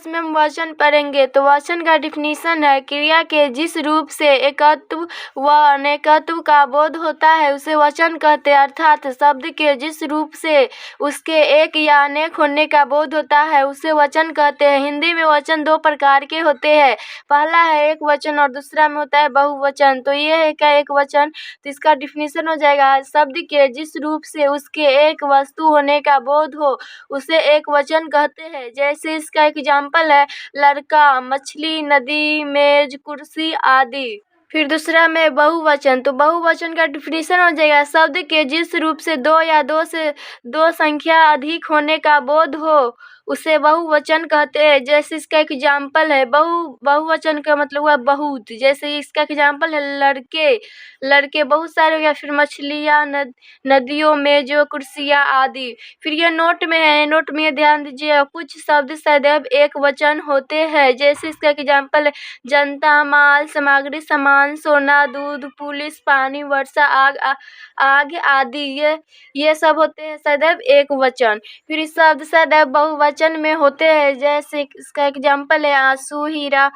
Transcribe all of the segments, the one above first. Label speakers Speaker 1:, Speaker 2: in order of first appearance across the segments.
Speaker 1: Class में हम वचन पढ़ेंगे। तो वचन का डिफिनीशन है क्रिया के जिस रूप से एकत्व व अनेकत्व का बोध होता है उसे वचन कहते हैं, अर्थात शब्द के जिस रूप से उसके एक या अनेक होने का बोध होता है उसे वचन कहते हैं। हिंदी में वचन दो प्रकार के होते हैं, पहला है एक वचन और दूसरा में होता है बहुवचन। तो ये है क्या एक वचन, तो इसका डिफिनीशन हो जाएगा शब्द के जिस रूप से उसके एक वस्तु होने का बोध हो उसे एक वचन कहते हैं। जैसे इसका एग्जाम्पल है लड़का, मछली, नदी, मेज, कुर्सी आदि। फिर दूसरा में बहुवचन, तो बहुवचन का डिफिनीशन हो जाएगा शब्द के जिस रूप से दो या दो से दो संख्या अधिक होने का बोध हो उसे बहुवचन कहते हैं। जैसे इसका एग्जाम्पल है बहुवचन का मतलब हुआ बहुत। जैसे इसका एग्जाम्पल है लड़के, लड़के बहुत सारे हो गया। फिर मछलियाँ, नदियों में जो कुर्सियाँ आदि। फिर ये नोट में है, नोट में ध्यान दीजिए कुछ शब्द सदैव एक वचन होते हैं। जैसे इसका एग्जाम्पल है जनता, माल, सामग्री, सामान, सोना, दूध, पुलिस, पानी, वर्षा, आग आदि। ये सब होते हैं सदैव एक वचन। फिर इस शब्द सदैव बहुवचन में होते हैं। जैसे इसका एग्जाम्पल है आंसू, हीरा।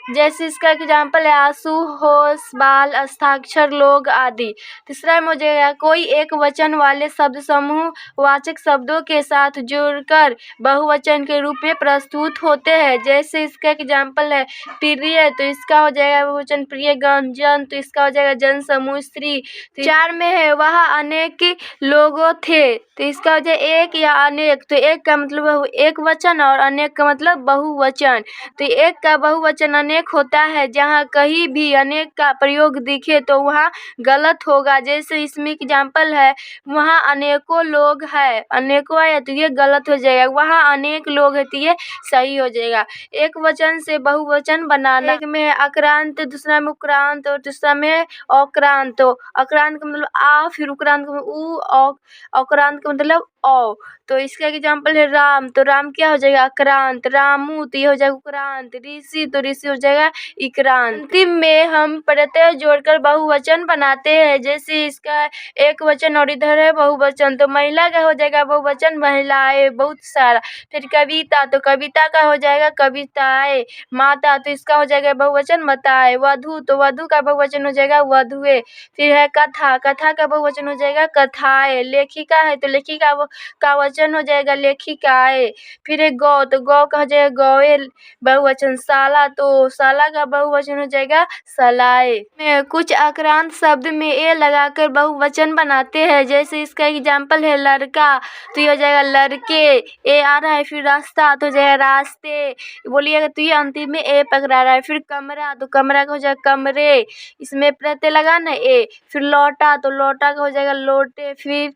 Speaker 1: जैसे इसका एग्जाम्पल है आंसू, होश, बाल, हस्ताक्षर, लोग आदि। तीसरा में हो जाएगा कोई एक वचन वाले शब्द समूह वाचक शब्दों के साथ जुड़कर बहुवचन के रूप में प्रस्तुत होते हैं। जैसे इसका एग्जाम्पल है प्रिय, तो इसका हो जाएगा बहुवचन प्रिय। जन, तो इसका हो जाएगा जन समूह। स्त्री, तो 4 में है वह अनेक लोगों थे, तो इसका हो जाए एक या अनेक। तो एक का मतलब एक वचन और अनेक का मतलब बहुवचन। तो एक का बहुवचन अनेक होता है, जहाँ कहीं भी अनेक का प्रयोग दिखे तो वहाँ गलत होगा। जैसे इसमें एग्जाम्पल है वहाँ अनेकों लोग हैं, अनेकों है तो ये गलत हो जाएगा। वहाँ अनेक लोग है तो ये सही हो जाएगा। एक वचन से बहुवचन बनाना, एक में है अक्रांत, दूसरा में उक्रांत और तीसरा में है अक्रांत। तो अक्रांत का मतलब आ, फिर उक्रांत का मतलब उ, अक्रांत का मतलब औ। तो इसका एग्जाम्पल है राम, तो राम क्या हो जाएगा अक्रांत। रामू, तो ये हो जाएगा उक्रांत। ऋषि, तो ऋषि हो जाएगा इक्रांत। अंतिम में हम प्रत्यय जोड़कर बहुवचन बनाते हैं। जैसे इसका एक वचन और इधर है बहुवचन, तो महिला का हो जाएगा बहुवचन महिलाएं बहुत सारा। फिर कविता, तो कविता का हो जाएगा कविताएं। माता, तो इसका हो जाएगा बहुवचन माताएं। वधु, तो वधु का बहुवचन हो जाएगा वधुएं। फिर है कथा, कथा का बहुवचन हो जाएगा कथाएं। लेखिका है तो लेखिका का वचन हो जाएगा लेखिकाएं। फिर है गौ, तो गौ का हो जाएगा गौए बहुवचन। शाला, तो शाला का बहुवचन हो जाएगा शलाए। में कुछ आक्रांत शब्द में ए लगाकर बहुवचन बनाते हैं। जैसे इसका एग्जाम्पल है लड़का, तो ये हो जाएगा लड़के। ए आ रहा है। फिर रास्ता, तो हो जाएगा रास्ते बोलिएगा, तो ये अंतिम में ए पकड़ा रहा है। फिर कमरा, तो कमरा का हो जाएगा कमरे, इसमें प्रत्यय लगाना ए। फिर लौटा, तो लौटा का हो जाएगा लोटे। फिर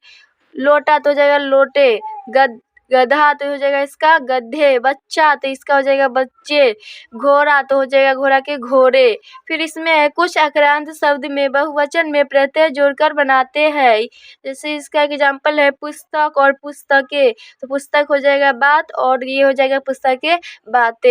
Speaker 1: लोटा, तो हो जाएगा लोटे। गधा, तो हो जाएगा इसका गधे। बच्चा, तो इसका हो जाएगा बच्चे। घोड़ा, तो हो जाएगा घोड़ा के घोड़े। फिर इसमें है कुछ आक्रांत शब्द में बहुवचन में प्रत्यय जोड़कर बनाते हैं। जैसे इसका एग्जाम्पल है पुस्तक और पुस्तकें, तो पुस्तक हो जाएगा बात और ये हो जाएगा पुस्तकें बातें।